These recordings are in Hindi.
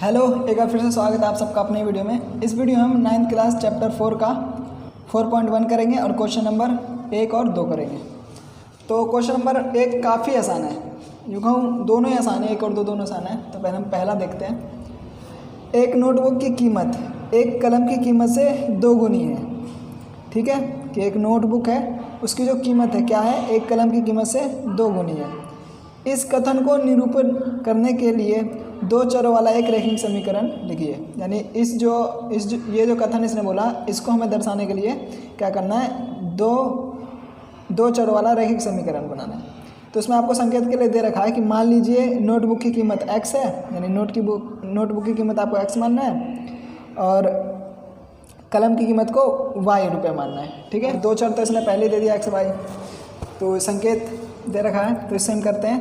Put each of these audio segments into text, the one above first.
हेलो, एक बार फिर से स्वागत है आप सबका अपने वीडियो में। इस वीडियो में हम 9th क्लास चैप्टर 4 का 4.1 करेंगे और क्वेश्चन नंबर 1 और 2 करेंगे। तो क्वेश्चन नंबर 1 काफ़ी आसान है, यूँ कहूँ दोनों ही आसान है, 1 और 2 दोनों आसान है। तो पहले हम पहला देखते हैं। एक नोटबुक की कीमत एक कलम की कीमत से 2 गुनी है। ठीक है कि एक नोटबुक है, उसकी जो कीमत है क्या है, एक कलम की कीमत से 2 गुनी है। इस कथन को निरूपण करने के लिए 2 चरों वाला एक रैखिक समीकरण लिखिए। यानी ये जो कथन इसने बोला, इसको हमें दर्शाने के लिए क्या करना है, दो चरों वाला रैखिक समीकरण बनाना है। तो इसमें आपको संकेत के लिए दे रखा है कि मान लीजिए नोटबुक की कीमत x है, यानी नोटबुक की कीमत आपको x मानना है और कलम की कीमत को y रुपये मानना है। ठीक है, 2 चर तो इसने पहले दे दिया x y, तो संकेत दे रखा है। तो इससे हम करते हैं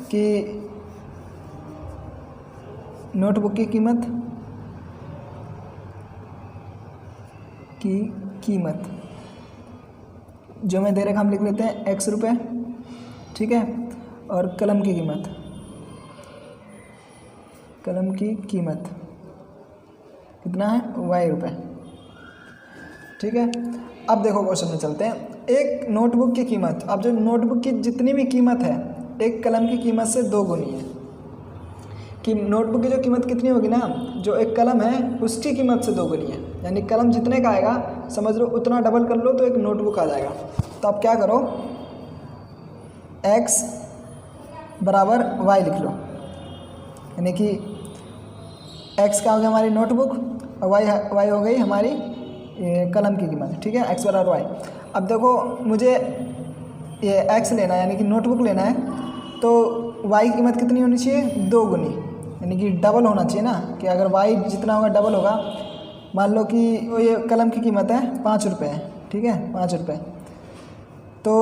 कि नोटबुक की कीमत जो हमें दे रखा हम लिख लेते हैं x रुपये। ठीक है, और कलम की कीमत कितना है, y रुपये। ठीक है, अब देखो क्वेश्चन में चलते हैं। एक नोटबुक की कीमत, अब जो नोटबुक की जितनी भी कीमत है एक कलम की कीमत से 2 गुनी है। कि नोटबुक की जो कीमत कितनी होगी ना, जो एक कलम है उसकी कीमत से 2 गुनी है। यानी कलम जितने का आएगा समझ लो उतना डबल कर लो तो एक नोटबुक आ जाएगा। तो आप क्या करो, x बराबर y लिख लो। यानी कि x क्या हो गया हमारी नोटबुक और y हो गई हमारी कलम की कीमत। ठीक है, x बराबर y। अब देखो मुझे ये x लेना है, यानी कि नोटबुक लेना है, तो y की कीमत कितनी होनी चाहिए, 2 गुनी, यानी कि डबल होना चाहिए ना। कि अगर y जितना होगा डबल होगा। मान लो कि ये कलम की कीमत है 5 रुपये है। ठीक है, 5 रुपये। तो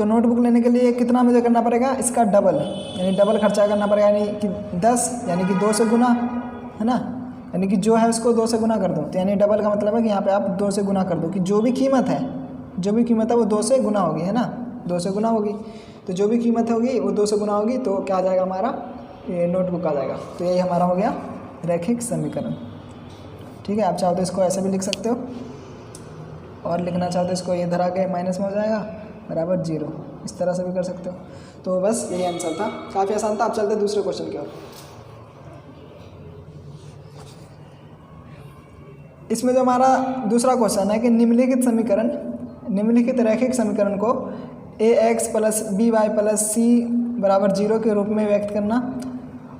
नोटबुक लेने के लिए कितना मुझे करना पड़ेगा, इसका डबल, यानी डबल खर्चा करना पड़ेगा। यानी कि 10, यानी कि 2 से गुना, है ना। यानी कि जो है उसको 2 से गुना कर दो। तो यानी डबल का मतलब है कि यहाँ पे आप 2 से गुना कर दो कि जो भी कीमत है वो 2 से गुना होगी, है ना, 2 से गुना होगी। तो जो भी कीमत होगी वो 2 से गुना होगी, तो क्या आ जाएगा हमारा, ये नोटबुक आ जाएगा। तो यही हमारा हो गया रैखिक समीकरण। ठीक है, आप चाहो तो इसको ऐसे भी लिख सकते हो, और लिखना चाहो तो इसको ये धरा के माइनस में हो जाएगा बराबर 0, इस तरह से भी कर सकते हो। तो बस यही आंसर था, काफ़ी आसान था। आप चलते दूसरे क्वेश्चन की ओर। इसमें जो हमारा दूसरा क्वेश्चन है कि निम्नलिखित रैखिक समीकरण को ax plus by plus c बराबर 0 के रूप में व्यक्त करना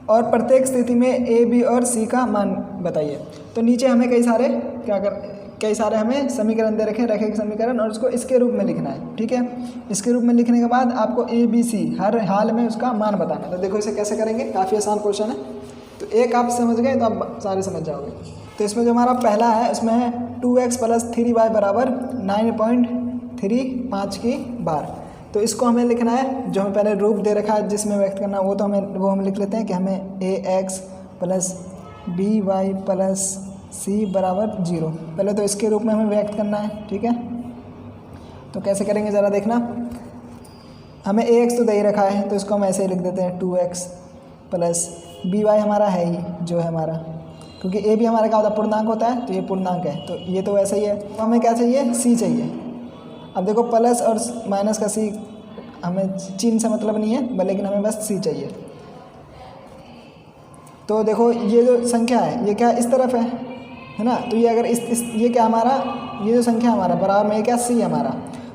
और प्रत्येक स्थिति में a, b और c का मान बताइए। तो नीचे हमें कई सारे हमें समीकरण दे रखे हैं, रैखिक समीकरण, और उसको इसके रूप में लिखना है। ठीक है, इसके रूप में लिखने के बाद आपको a, b, c हर हाल में उसका मान बताना है। तो देखो इसे कैसे करेंगे, काफ़ी आसान क्वेश्चन है। तो एक आप समझ गए तो आप सारे समझ जाओगे। तो इसमें जो हमारा पहला है उसमें है 2x प्लस 3y बराबर 9.35 की बार। तो इसको हमें लिखना है, जो हमें पहले रूप दे रखा है जिसमें व्यक्त करना, वो हम लिख लेते हैं कि हमें ax plus by plus c बराबर 0। पहले तो इसके रूप में हमें व्यक्त करना है। ठीक है, तो कैसे करेंगे ज़रा देखना। हमें ax तो दे ही रखा है, तो इसको हम ऐसे ही लिख देते हैं 2x प्लस by हमारा है ही जो है हमारा, क्योंकि a भी हमारा क्या होता है, पूर्णांक होता है, तो ये पूर्णांक है, तो ये तो वैसे ही है। तो हमें क्या चाहिए, c चाहिए। अब देखो प्लस और माइनस का c हमें चिन्ह से मतलब नहीं है, लेकिन हमें बस c चाहिए। तो देखो ये जो संख्या है ये क्या इस तरफ है ना। तो ये अगर ये क्या हमारा, ये जो संख्या हमारा बराबर में ये क्या c हमारा।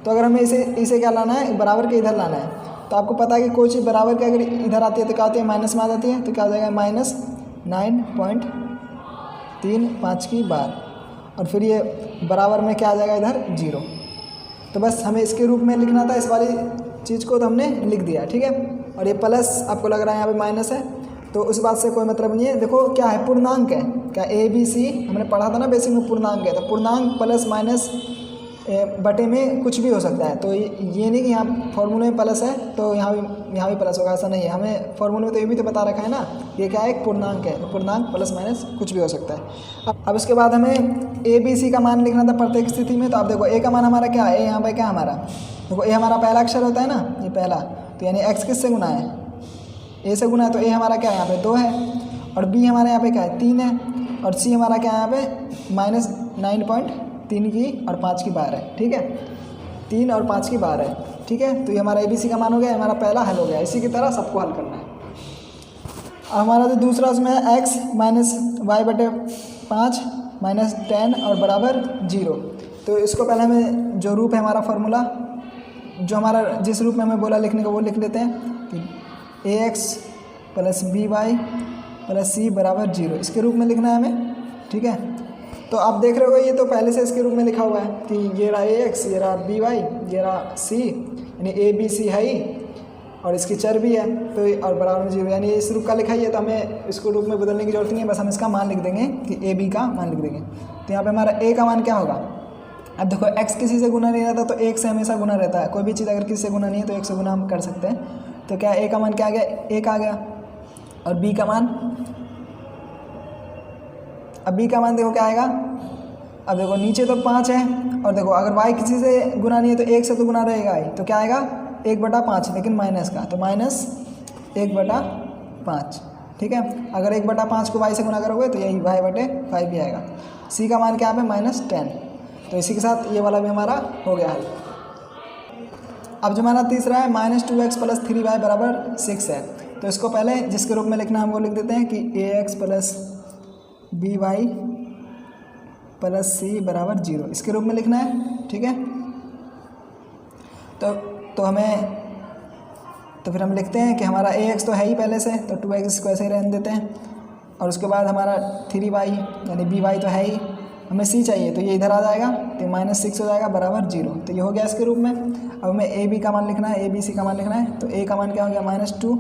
तो अगर हमें इसे क्या लाना है, बराबर के इधर लाना है। तो आपको पता है कि कोई चीज़ बराबर के अगर इधर आती है तो क्या आती है, माइनस में आ जाती है। तो क्या हो जाएगा, माइनस 9.35 की बार, और फिर ये बराबर में क्या आ जाएगा इधर 0। तो बस हमें इसके रूप में लिखना था, इस वाली चीज़ को तो हमने लिख दिया। ठीक है, और ये प्लस आपको लग रहा है यहाँ पे माइनस है, तो उस बात से कोई मतलब नहीं है। देखो क्या है, पूर्णांक है, क्या a b c हमने पढ़ा था ना बेसिक में, पूर्णांक है। तो पूर्णांक प्लस माइनस बटे में कुछ भी हो सकता है। तो ये नहीं कि यहाँ फॉर्मूले में प्लस है तो यहाँ भी प्लस होगा, ऐसा नहीं है। हमें फॉर्मूले में तो ये भी तो बता रखा है ना, ये क्या है, एक पूर्णांक है। तो पूर्णांक प्लस माइनस कुछ भी हो सकता है। अब इसके बाद हमें a b c का मान लिखना था प्रत्येक स्थिति में। तो आप देखो a का मान हमारा क्या है, a यहाँ पे क्या हमारा, देखो a हमारा पहला अक्षर होता है ना, ये पहला, तो यानी x किससे गुना है, ए से गुना है तो ए हमारा क्या है यहाँ पे 2 है, और बी हमारे यहाँ पे क्या है 3 है, और सी हमारा क्या है यहाँ पे -9.3 की और 5 की बार है। ठीक है, 3 और 5 की बार है। ठीक है, तो ये हमारा ABC का मान हो गया, हमारा पहला हल हो गया। इसी की तरह सबको हल करना है। हमारा जो दूसरा उसमें है x - y/5 -10 और बराबर 0। तो इसको पहले हमें जो रूप है हमारा फार्मूला, जो हमारा जिस रूप में हमें बोला लिखने का वो लिख लेते हैं कि ax + by + c बराबर 0, इसके रूप में लिखना है हमें। ठीक है, तो आप देख रहे हो ये तो पहले से इसके रूप में लिखा हुआ है कि ये रहा ax, ये रहा by, ये रहा c, यानी ABC है ही, और इसकी चर भी है तो और बराबर में 0, यानी इस रूप का लिखा ही है, तो हमें इसको रूप में बदलने की जरूरत नहीं है, बस हम इसका मान लिख देंगे कि AB का मान लिख देंगे। तो यहाँ पे हमारा A का मान क्या होगा। अब देखो x किसी से गुना नहीं रहता तो 1 से हमेशा गुना रहता है। कोई भी चीज़ अगर किसी से गुना नहीं है तो 1 से गुना हम कर सकते हैं। तो क्या A का मान क्या आ गया, 1 आ गया। और B का मान, अब B का मान देखो क्या आएगा। अब देखो नीचे तो 5 है, और देखो अगर y किसी से गुना नहीं है तो 1 से तो गुना रहेगा ही, तो क्या आएगा 1/5, लेकिन माइनस का, तो -1/5। ठीक है, अगर 1/5 को y से गुना करोगे तो यही y/5 भी आएगा। C का मान क्या है -10। तो इसी के साथ ये वाला भी हमारा हो गया हल। अब जो हमारा तीसरा है -2x + 3y बराबर 6 है। तो इसको पहले जिसके रूप में लिखना हम वो लिख देते हैं कि ax + by + c बराबर 0, इसके रूप में लिखना है। ठीक है, तो फिर हम लिखते हैं कि हमारा ax तो है ही पहले से, तो 2x इसको ऐसे ही रहने देते हैं, और उसके बाद हमारा 3y यानी by तो है ही, हमें c चाहिए तो ये इधर आ जाएगा, तो -6 हो जाएगा बराबर 0। तो ये हो गया इसके रूप में। अब हमें AB का मान लिखना है, ABC का मान लिखना है। तो A का मान क्या हो गया -2,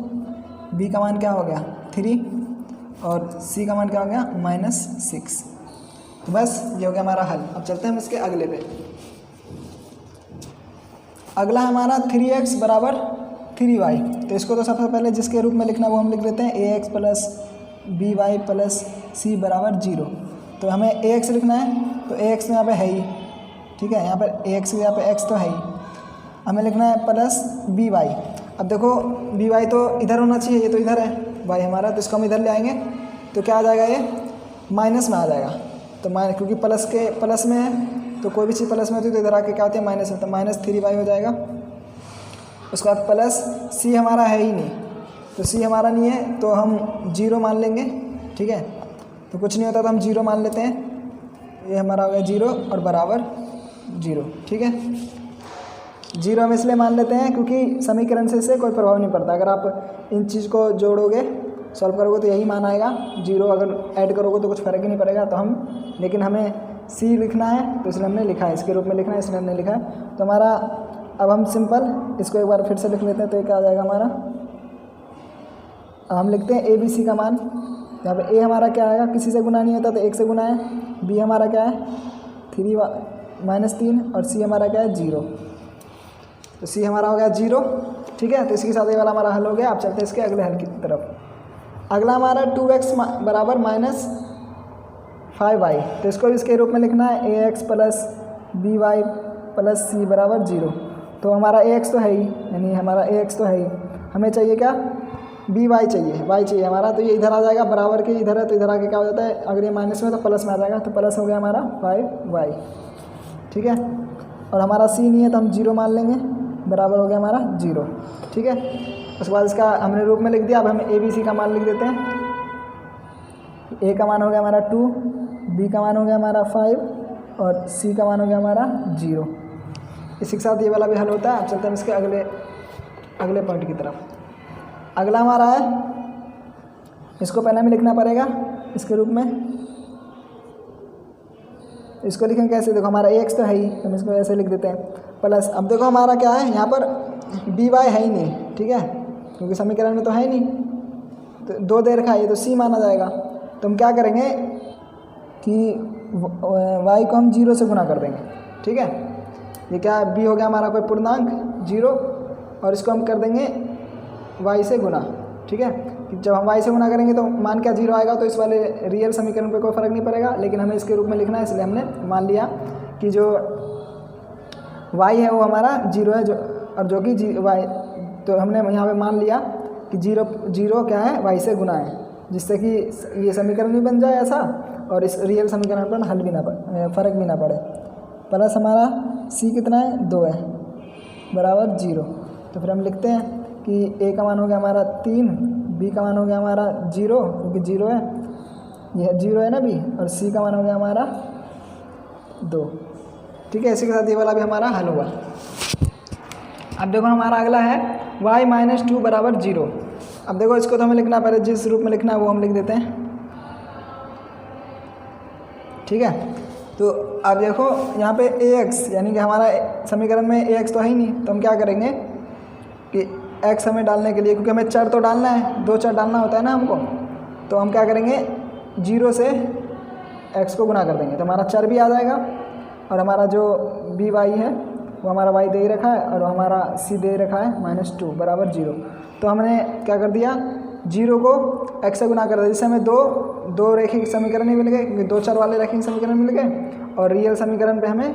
B का मान क्या हो गया 3, और C का मान क्या हो गया -6। तो बस ये हो गया हमारा हल। अब चलते हैं हम इसके अगले पे। अगला हमारा 3x बराबर 3y। तो इसको तो सबसे पहले जिसके रूप में लिखना वो हम लिख देते हैं ax + by + c बराबर 0। तो हमें ax लिखना है, तो ax तो यहाँ पे है ही। ठीक है, यहाँ पर ax यहाँ पे x तो है ही, हमें लिखना है + by। अब देखो by तो इधर होना चाहिए, ये तो इधर है y हमारा, तो इसको हम इधर ले आएंगे तो क्या आ जाएगा, ये माइनस में आ जाएगा। तो क्योंकि प्लस में है, तो कोई भी चीज़ प्लस में होती है तो इधर आके क्या होती है माइनस में, तो -3y हो जाएगा। उसके बाद प्लस c हमारा है ही नहीं, तो c हमारा नहीं है तो हम 0 मान लेंगे। ठीक है, तो कुछ नहीं होता तो हम 0 मान लेते हैं। ये हमारा हो गया 0 और बराबर 0। ठीक है, 0 हम इसलिए मान लेते हैं क्योंकि समीकरण से इससे कोई प्रभाव नहीं पड़ता। अगर आप इन चीज़ को जोड़ोगे, सॉल्व करोगे तो यही मान आएगा। 0 अगर ऐड करोगे तो कुछ फ़र्क ही नहीं पड़ेगा। तो हम, लेकिन हमें c लिखना है तो इसलिए हमने लिखा है, इसके रूप में लिखना है इसलिए हमने लिखा है। तो हमारा, अब हम सिंपल इसको एक बार फिर से लिख लेते हैं। तो ये क्या आ जाएगा हमारा, हम लिखते हैं ABC का मान। यहाँ पे a हमारा क्या आएगा, किसी से गुना नहीं होता तो 1 से गुना है। b हमारा क्या है 3 और c हमारा क्या है 0। तो c हमारा हो गया 0। ठीक है, तो इसके साथ ये वाला हमारा हल हो गया। आप चलते हैं इसके अगले हल की तरफ। अगला हमारा 2x बराबर -5y। तो इसको इसके रूप में लिखना है ax + by + c बराबर 0। तो हमारा ax तो है ही, यानी हमारा ax तो है ही, हमें चाहिए क्या by चाहिए, y चाहिए हमारा। तो ये इधर आ जाएगा, बराबर के इधर है तो इधर आके क्या हो जाता है, अगर ये माइनस में तो प्लस में आ जाएगा। तो प्लस हो गया हमारा 5y। ठीक है, और हमारा c नहीं है तो हम 0 मान लेंगे, बराबर हो गया हमारा 0। ठीक है, उसके बाद इसका हमने रूप में लिख दिया। अब हम ABC का मान लिख देते हैं। a का मान हो गया हमारा 2, b का मान हो गया हमारा 5 और c का मान हो गया हमारा 0। इसी के साथ ये वाला भी हल होता है। अब चलते हैं इसके अगले पॉइंट की तरफ। अगला हमारा है, इसको पहले हमें लिखना पड़ेगा इसके रूप में। इसको लिखेंगे कैसे, देखो हमारा ax तो है ही, हम इसको ऐसे लिख देते हैं प्लस। अब देखो हमारा क्या है, यहाँ पर by है ही नहीं। ठीक है, क्योंकि समीकरण में तो है ही नहीं, तो 2 दे रखा है, तो c माना जाएगा। तो हम क्या करेंगे कि y को हम 0 से गुना कर देंगे। ठीक है, ये क्या है, b हो गया हमारा कोई पूर्णांक 0, और इसको हम कर देंगे y से गुना। ठीक है, कि जब हम y से गुना करेंगे तो मान क्या 0 आएगा, तो इस वाले रियल समीकरण पे कोई फ़र्क नहीं पड़ेगा, लेकिन हमें इसके रूप में लिखना है, इसलिए हमने मान लिया कि जो y है वो हमारा 0 है, और जो कि y, तो हमने यहाँ पे मान लिया कि जीरो क्या है, वाई से गुना है, जिससे कि ये समीकरण भी बन जाए ऐसा और इस रियल समीकरण पर हल भी ना पड़े, फ़र्क भी ना पड़े। प्लस हमारा सी कितना है, 2 है, बराबर 0। तो फिर हम लिखते हैं कि ए का मान हो गया हमारा 3, बी का मान हो गया हमारा 0 क्योंकि 0 है, यह 0 है ना बी, और सी का मान हो गया हमारा 2। ठीक है, इसी के साथ ये वाला भी हमारा हल हुआ। अब देखो हमारा अगला है y - 2 बराबर 0। अब देखो इसको तो हमें लिखना पड़े, जिस रूप में लिखना है वो हम लिख देते हैं। ठीक है, तो अब देखो यहाँ पे ax यानी कि हमारा समीकरण में ax तो है ही नहीं, तो हम क्या करेंगे कि x हमें डालने के लिए, क्योंकि हमें चर तो डालना है, 2 चर डालना होता है ना हमको, तो हम क्या करेंगे 0 से x को गुना कर देंगे, तो हमारा चर भी आ जाएगा और हमारा जो बी वाई है वो हमारा y दे ही रखा है और हमारा c दे रखा है -2 बराबर 0। तो हमने क्या कर दिया, 0 को x से गुना कर दिया, जिससे हमें दो रैखिक समीकरण ही मिल गए, क्योंकि 2 चर वाले रैखिक समीकरण मिल गए और रियल समीकरण पे हमें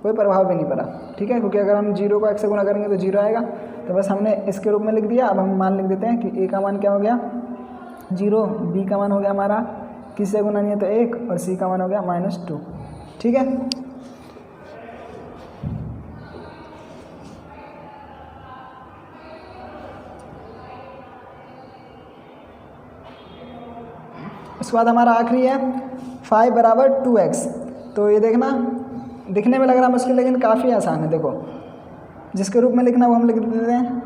कोई प्रभाव भी नहीं पड़ा। ठीक है, क्योंकि अगर हम 0 को x से गुना करेंगे तो 0 आएगा, तो बस हमने इसके रूप में लिख दिया। अब हम मान लिख देते हैं कि a का मान क्या हो गया 0, b का मान हो गया हमारा किससे गुना नहीं है तो 1 और c का मान हो गया -2। ठीक है, उसके बाद हमारा आखिरी है 5 बराबर 2x। तो ये देखना दिखने में लग रहा मुश्किल, लेकिन काफ़ी आसान है। देखो जिसके रूप में लिखना वो हम लिख देते हैं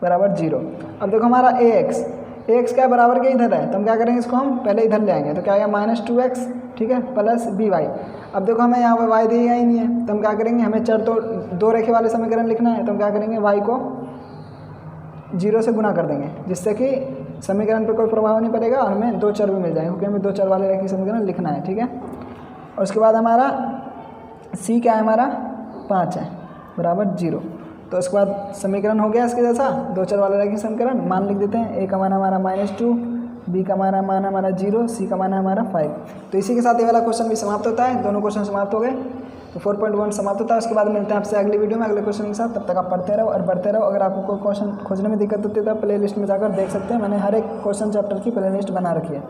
बराबर 0। अब देखो हमारा ax क्या बराबर के इधर है, तो हम क्या करेंगे, इसको हम पहले इधर ले आएंगे, तो क्या आएगा -2x। ठीक है, प्लस by। अब देखो हमें यहाँ पर y दिया ही नहीं है, तो हम क्या करेंगे, हमें चर तो 2 रेखे वाले समीकरण लिखना है, तो हम क्या करेंगे y को 0 से गुना कर देंगे, जिससे कि समीकरण पे कोई प्रभाव नहीं पड़ेगा और हमें 2 चर भी मिल जाएंगे, क्योंकि हमें 2 चर वाले रैखिक समीकरण लिखना है। ठीक है, और उसके बाद हमारा c क्या है, हमारा 5 है बराबर 0। तो उसके बाद समीकरण हो गया इसके जैसा, 2 चर वाले रैखिक समीकरण। मान लिख देते हैं, a का मान हमारा -2, b का मान हमारा 0, c का मान हमारा 5। तो इसी के साथ ये वाला क्वेश्चन भी समाप्त होता है, दोनों क्वेश्चन समाप्त हो गए। तो 4.1 समाप्त होता है। उसके बाद मिलते हैं आपसे अगली वीडियो में अगले क्वेश्चन के साथ। तब तक आप पढ़ते रहो और बढ़ते रहो। अगर आपको कोई क्वेश्चन खोजने में दिक्कत होती है तो आप प्ले लिस्ट में जाकर देख सकते हैं, मैंने हर एक क्वेश्चन चैप्टर की प्ले लिस्ट बना रखी है।